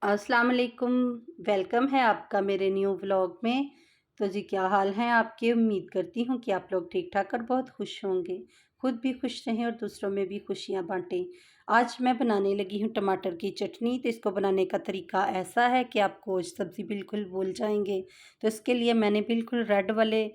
अस्सलाम वालेकुम। वेलकम है आपका मेरे न्यू व्लॉग में। तो जी क्या हाल हैं आपके? उम्मीद करती हूँ कि आप लोग ठीक ठाक और बहुत खुश होंगे। खुद भी खुश रहें और दूसरों में भी खुशियाँ बांटें। आज मैं बनाने लगी हूँ टमाटर की चटनी। तो इसको बनाने का तरीका ऐसा है कि आप गोश्त सब्ज़ी बिल्कुल भूल जाएंगे। तो इसके लिए मैंने बिल्कुल रेड वाले,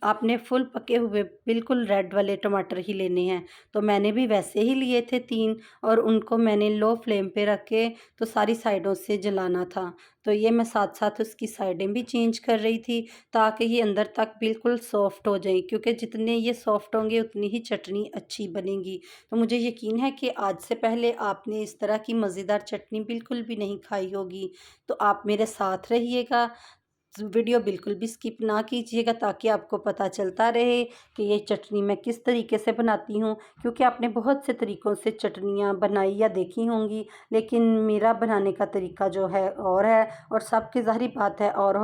आपने फुल पके हुए बिल्कुल रेड वाले टमाटर ही लेने हैं। तो मैंने भी वैसे ही लिए थे 3, और उनको मैंने लो फ्लेम पे रख के तो सारी साइडों से जलाना था। तो ये मैं साथ-साथ उसकी साइडें भी चेंज कर रही थी ताकि ये अंदर तक बिल्कुल सॉफ्ट हो जाएँ, क्योंकि जितने ये सॉफ्ट होंगे उतनी ही चटनी अच्छी बनेगी। तो मुझे यकीन है कि आज से पहले आपने इस तरह की मज़ेदार चटनी बिल्कुल भी नहीं खाई होगी। तो आप मेरे साथ रहिएगा, वीडियो बिल्कुल भी स्किप ना कीजिएगा ताकि आपको पता चलता रहे कि ये चटनी मैं किस तरीके से बनाती हूँ। क्योंकि आपने बहुत से तरीक़ों से चटनियाँ बनाई या देखी होंगी, लेकिन मेरा बनाने का तरीका जो है और है, और सबकी ज़ाहिर बात है और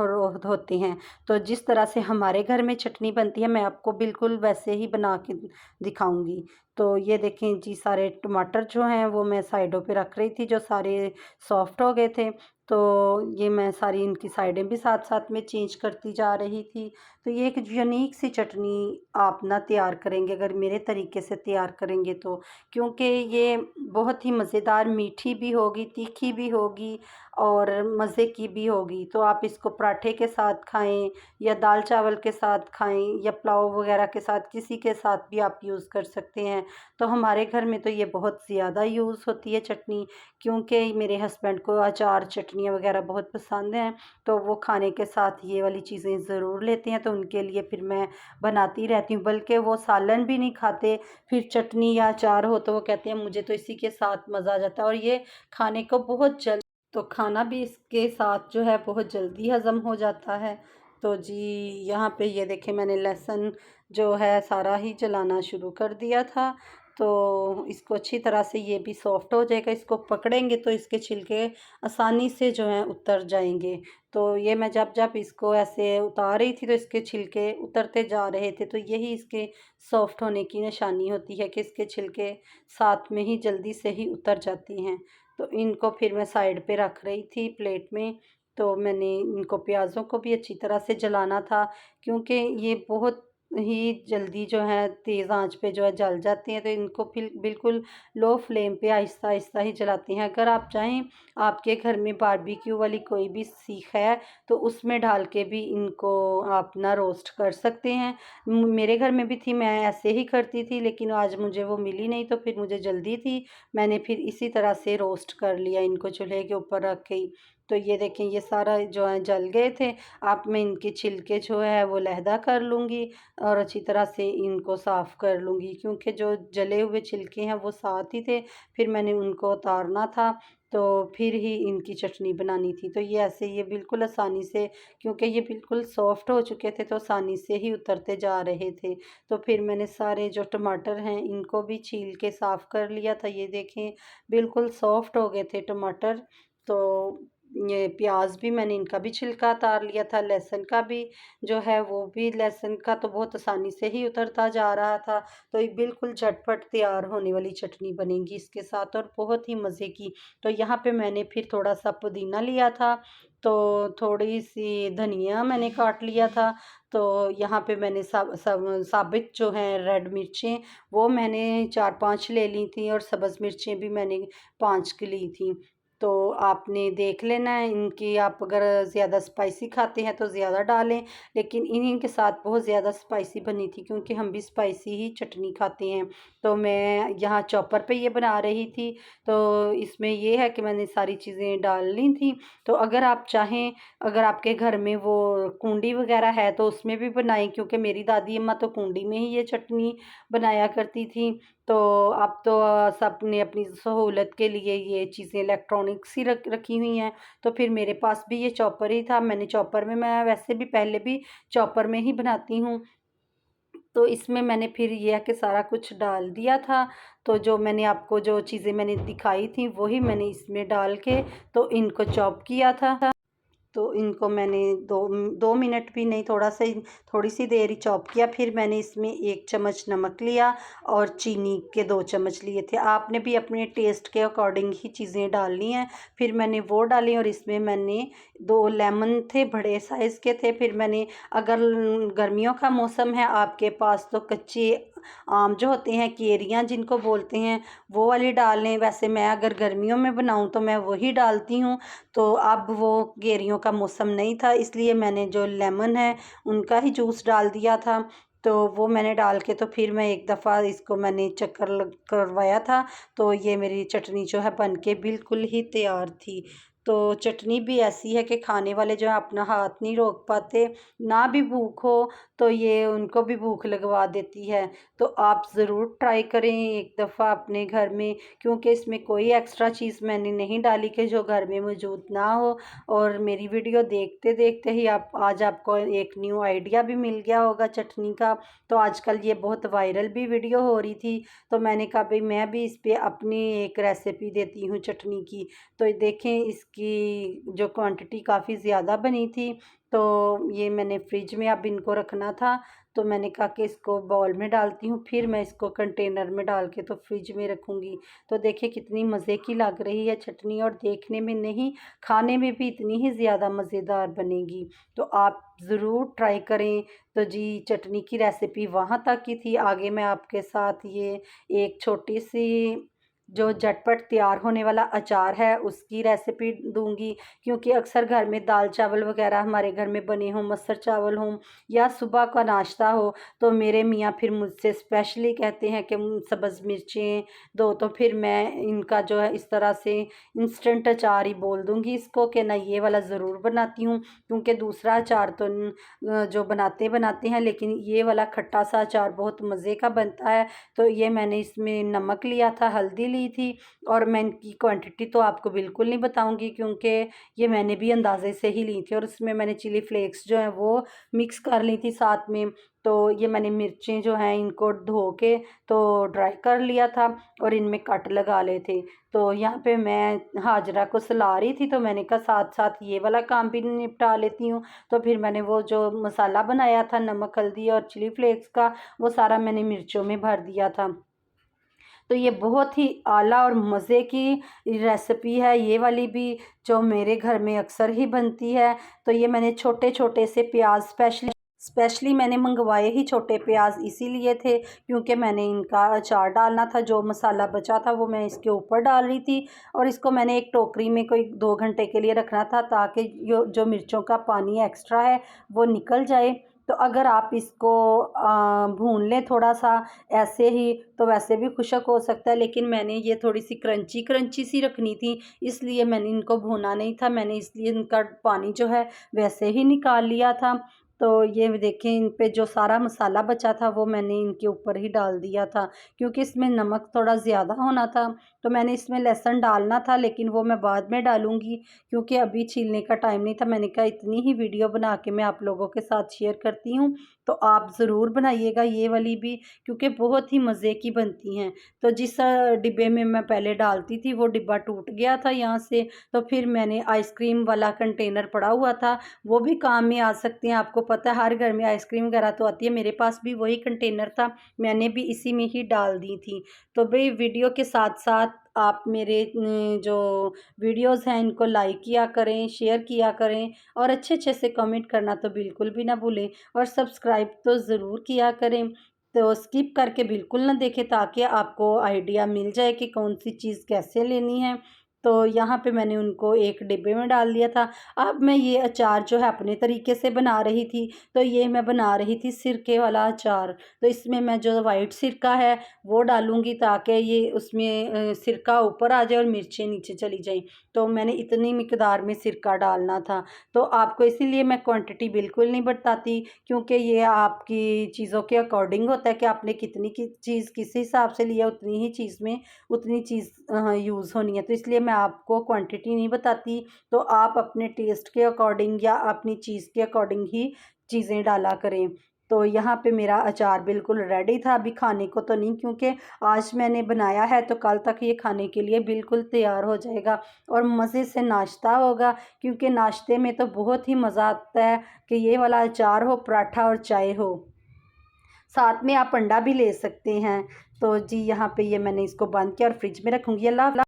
होते हैं। तो जिस तरह से हमारे घर में चटनी बनती है मैं आपको बिल्कुल वैसे ही बना के दिखाऊँगी। तो ये देखें जी, सारे टमाटर जो हैं वो मैं साइडों पे रख रही थी, जो सारे सॉफ्ट हो गए थे। तो ये मैं सारी इनकी साइडें भी साथ-साथ में चेंज करती जा रही थी। तो ये एक यूनिक सी चटनी आप ना तैयार करेंगे अगर मेरे तरीके से तैयार करेंगे तो। क्योंकि ये बहुत ही मज़ेदार, मीठी भी होगी, तीखी भी होगी और मज़े की भी होगी। तो आप इसको पराठे के साथ खाएँ या दाल-चावल के साथ खाएँ या पुलाव वग़ैरह के साथ, किसी के साथ भी आप यूज़ कर सकते हैं। तो हमारे घर में तो ये बहुत ज़्यादा यूज़ होती है चटनी, क्योंकि मेरे हस्बैंड को अचार, चटनियाँ वग़ैरह बहुत पसंद हैं। तो वो खाने के साथ ये वाली चीज़ें ज़रूर लेते हैं, तो उनके लिए फिर मैं बनाती रहती हूँ। बल्कि वो सालन भी नहीं खाते, फिर चटनी या अचार हो तो वो कहते हैं मुझे तो इसी के साथ मज़ा आ जाता है, और ये खाने को बहुत जल्द, तो खाना भी इसके साथ जो है बहुत जल्दी हज़म हो जाता है। तो जी, यहाँ पे ये देखें मैंने लहसुन जो है सारा ही जलाना शुरू कर दिया था। तो इसको अच्छी तरह से, ये भी सॉफ्ट हो जाएगा, इसको पकड़ेंगे तो इसके छिलके आसानी से जो हैं उतर जाएंगे। तो ये मैं जब जब इसको ऐसे उतार रही थी तो इसके छिलके उतरते जा रहे थे। तो यही इसके सॉफ्ट होने की निशानी होती है कि इसके छिलके साथ में ही जल्दी से ही उतर जाती हैं। तो इनको फिर मैं साइड पे रख रही थी प्लेट में। तो मैंने इनको, प्याज़ों को भी अच्छी तरह से जलाना था, क्योंकि ये बहुत ही जल्दी जो है तेज़ आंच पे जो है जल जाते हैं। तो इनको फिर बिल्कुल लो फ्लेम पे आहिस्ता-आहिस्ता ही जलाते हैं। अगर आप चाहें, आपके घर में बारबेक्यू वाली कोई भी सीख है तो उसमें डाल के भी इनको आप ना रोस्ट कर सकते हैं। मेरे घर में भी थी, मैं ऐसे ही करती थी, लेकिन आज मुझे वो मिली नहीं तो फिर मुझे जल्दी थी, मैंने फिर इसी तरह से रोस्ट कर लिया इनको चूल्हे के ऊपर रख के ही। तो ये देखें ये सारा जो है जल गए थे। अब मैं इनके छिलके जो है वो अलहदा कर लूँगी और अच्छी तरह से इनको साफ़ कर लूँगी, क्योंकि जो जले हुए छिलके हैं वो साथ ही थे, फिर मैंने उनको उतारना था। तो फिर ही इनकी चटनी बनानी थी। तो ये ऐसे, ये बिल्कुल आसानी से, क्योंकि ये बिल्कुल सॉफ्ट हो चुके थे तो आसानी से ही उतरते जा रहे थे। तो फिर मैंने सारे जो टमाटर हैं इनको भी छील के साफ़ कर लिया था। ये देखें बिल्कुल सॉफ्ट हो गए थे टमाटर। तो ये प्याज भी मैंने, इनका भी छिलका उतार लिया था, लहसुन का भी जो है वो भी, लहसुन का तो बहुत आसानी से ही उतरता जा रहा था। तो ये बिल्कुल झटपट तैयार होने वाली चटनी बनेगी इसके साथ, और बहुत ही मज़े की। तो यहाँ पे मैंने फिर थोड़ा सा पुदीना लिया था, तो थोड़ी सी धनिया मैंने काट लिया था। तो यहाँ पे मैंने साबित जो हैं रेड मिर्चें, वो मैंने 4-5 ले ली थी, और सब्ज़ मिर्चें भी मैंने 5 की ली थी। तो आपने देख लेना है इनकी, आप अगर ज़्यादा स्पाइसी खाते हैं तो ज़्यादा डालें, लेकिन इन्हीं के साथ बहुत ज़्यादा स्पाइसी बनी थी, क्योंकि हम भी स्पाइसी ही चटनी खाते हैं। तो मैं यहाँ चॉपर पे ये बना रही थी। तो इसमें ये है कि मैंने सारी चीज़ें डाल ली थी। तो अगर आप चाहें, अगर आपके घर में वो कूंडी वग़ैरह है तो उसमें भी बनाएँ, क्योंकि मेरी दादी अम्मा तो कूंडी में ही ये चटनी बनाया करती थी। तो अब तो सबने अपनी सहूलत के लिए ये चीज़ें इलेक्ट्रॉनिक्स ही रखी हुई हैं। तो फिर मेरे पास भी ये चॉपर ही था, मैंने चॉपर में, मैं वैसे भी पहले भी चॉपर में ही बनाती हूँ। तो इसमें मैंने फिर ये है कि सारा कुछ डाल दिया था। तो जो मैंने आपको जो चीज़ें मैंने दिखाई थी वही मैंने इसमें डाल के तो इनको चॉप किया था। तो इनको मैंने 2 मिनट भी नहीं, थोड़ी सी देर ही चॉप किया। फिर मैंने इसमें 1 चम्मच नमक लिया और चीनी के 2 चम्मच लिए थे। आपने भी अपने टेस्ट के अकॉर्डिंग ही चीज़ें डालनी हैं। फिर मैंने वो डाली और इसमें मैंने 2 लेमन थे, बड़े साइज़ के थे। फिर मैंने, अगर गर्मियों का मौसम है आपके पास, तो कच्चे आम जो होते हैं, केरियाँ जिनको बोलते हैं, वो वाली डाल लें। वैसे मैं अगर गर्मियों में बनाऊँ तो मैं वही डालती हूँ। तो अब वो केरियों का मौसम नहीं था, इसलिए मैंने जो लेमन है उनका ही जूस डाल दिया था। तो वो मैंने डाल के, तो फिर मैं एक दफ़ा इसको मैंने चक्कर करवाया था। तो ये मेरी चटनी जो है बन के बिल्कुल ही तैयार थी। तो चटनी भी ऐसी है कि खाने वाले जो है अपना हाथ नहीं रोक पाते। ना भी भूख हो तो ये उनको भी भूख लगवा देती है। तो आप ज़रूर ट्राई करें एक दफ़ा अपने घर में, क्योंकि इसमें कोई एक्स्ट्रा चीज़ मैंने नहीं डाली कि जो घर में मौजूद ना हो। और मेरी वीडियो देखते देखते ही आज आपको एक न्यू आइडिया भी मिल गया होगा चटनी का। तो आजकल ये बहुत वायरल भी वीडियो हो रही थी, तो मैंने कहा भाई मैं भी इस पे अपनी एक रेसिपी देती हूँ चटनी की। तो देखें, इसकी जो क्वांटिटी काफ़ी ज़्यादा बनी थी। तो ये मैंने फ्रिज में अब इनको रखना था, तो मैंने कहा कि इसको बाउल में डालती हूँ, फिर मैं इसको कंटेनर में डाल के तो फ्रिज में रखूँगी। तो देखिए कितनी मज़े की लग रही है चटनी, और देखने में नहीं, खाने में भी इतनी ही ज़्यादा मज़ेदार बनेगी। तो आप ज़रूर ट्राई करें। तो जी, चटनी की रेसिपी वहाँ तक की थी। आगे मैं आपके साथ ये एक छोटी सी जो झटपट तैयार होने वाला अचार है उसकी रेसिपी दूंगी, क्योंकि अक्सर घर में दाल चावल वगैरह हमारे घर में बने हों, मस्टर चावल हों या सुबह का नाश्ता हो, तो मेरे मियाँ फिर मुझसे स्पेशली कहते हैं कि सब्ज़ मिर्चें दो। तो फिर मैं इनका जो है इस तरह से इंस्टेंट अचार ही बोल दूंगी इसको, कि ना ये वाला ज़रूर बनाती हूँ, क्योंकि दूसरा अचार तो जो बनाते बनाते हैं, लेकिन ये वाला खट्टा सा अचार बहुत मज़े का बनता है। तो ये मैंने इसमें नमक लिया था, हल्दी ली थी, और मैं इनकी क्वांटिटी तो आपको बिल्कुल नहीं बताऊंगी, क्योंकि ये मैंने भी अंदाजे से ही ली थी। और उसमें मैंने चिली फ्लेक्स जो है वो मिक्स कर ली थी साथ में। तो ये मैंने मिर्चें जो हैं इनको धो के तो ड्राई कर लिया था, और इनमें कट लगा ले थे। तो यहाँ पे मैं हाजरा को सुला रही थी, तो मैंने कहा साथ साथ ये वाला काम भी निपटा लेती हूँ। तो फिर मैंने वो जो मसाला बनाया था, नमक हल्दी और चिली फ्लेक्स का, वो सारा मैंने मिर्चों में भर दिया था। तो ये बहुत ही आला और मज़े की रेसिपी है ये वाली भी, जो मेरे घर में अक्सर ही बनती है। तो ये मैंने छोटे छोटे से प्याज स्पेशली मैंने मंगवाए ही छोटे प्याज इसीलिए थे, क्योंकि मैंने इनका अचार डालना था। जो मसाला बचा था वो मैं इसके ऊपर डाल रही थी, और इसको मैंने एक टोकरी में कोई 2 घंटे के लिए रखना था, ताकि जो मिर्चों का पानी एक्स्ट्रा है वो निकल जाए। तो अगर आप इसको भून लें थोड़ा सा ऐसे ही, तो वैसे भी खुशक हो सकता है, लेकिन मैंने ये थोड़ी सी क्रंची क्रंची सी रखनी थी, इसलिए मैंने इनको भूना नहीं था। मैंने इसलिए इनका पानी जो है वैसे ही निकाल लिया था। तो ये देखें, इन पे जो सारा मसाला बचा था वो मैंने इनके ऊपर ही डाल दिया था, क्योंकि इसमें नमक थोड़ा ज़्यादा होना था। तो मैंने इसमें लहसुन डालना था, लेकिन वो मैं बाद में डालूँगी, क्योंकि अभी छीलने का टाइम नहीं था। मैंने कहा इतनी ही वीडियो बना के मैं आप लोगों के साथ शेयर करती हूँ, तो आप ज़रूर बनाइएगा ये वाली भी, क्योंकि बहुत ही मज़े की बनती हैं। तो जिस डिब्बे में मैं पहले डालती थी वो डिब्बा टूट गया था यहाँ से, तो फिर मैंने आइसक्रीम वाला कंटेनर पड़ा हुआ था, वो भी काम में आ सकते हैं। आपको पता है हर घर में आइसक्रीम वगैरह तो आती है, मेरे पास भी वही कंटेनर था, मैंने भी इसी में ही डाल दी थी। तो भाई वीडियो के साथ साथ आप मेरे जो वीडियोस हैं इनको लाइक किया करें, शेयर किया करें, और अच्छे अच्छे से कमेंट करना तो बिल्कुल भी ना भूलें, और सब्सक्राइब तो ज़रूर किया करें। तो स्किप करके बिल्कुल ना देखें, ताकि आपको आइडिया मिल जाए कि कौन सी चीज़ कैसे लेनी है। तो यहाँ पे मैंने उनको एक डिब्बे में डाल दिया था। अब मैं ये अचार जो है अपने तरीके से बना रही थी। तो ये मैं बना रही थी सिरके वाला अचार। तो इसमें मैं जो वाइट सिरका है वो डालूँगी, ताकि ये उसमें सिरका ऊपर आ जाए और मिर्चें नीचे चली जाएँ। तो मैंने इतनी मिकदार में सिरका डालना था। तो आपको इसीलिए मैं क्वांटिटी बिल्कुल नहीं बताती, क्योंकि ये आपकी चीज़ों के अकॉर्डिंग होता है कि आपने कितनी की चीज़ किस हिसाब से लिया, उतनी ही चीज़ में उतनी चीज़ यूज़ होनी है। तो इसलिए मैं आपको क्वांटिटी नहीं बताती। तो आप अपने टेस्ट के अकॉर्डिंग या अपनी चीज़ के अकॉर्डिंग ही चीज़ें डाला करें। तो यहाँ पे मेरा अचार बिल्कुल रेडी था, अभी खाने को तो नहीं, क्योंकि आज मैंने बनाया है तो कल तक ये खाने के लिए बिल्कुल तैयार हो जाएगा और मज़े से नाश्ता होगा। क्योंकि नाश्ते में तो बहुत ही मज़ा आता है कि ये वाला अचार हो, पराठा और चाय हो, साथ में आप अंडा भी ले सकते हैं। तो जी यहाँ पे ये मैंने इसको बंद किया और फ्रिज में रखूँगी। अल्लाह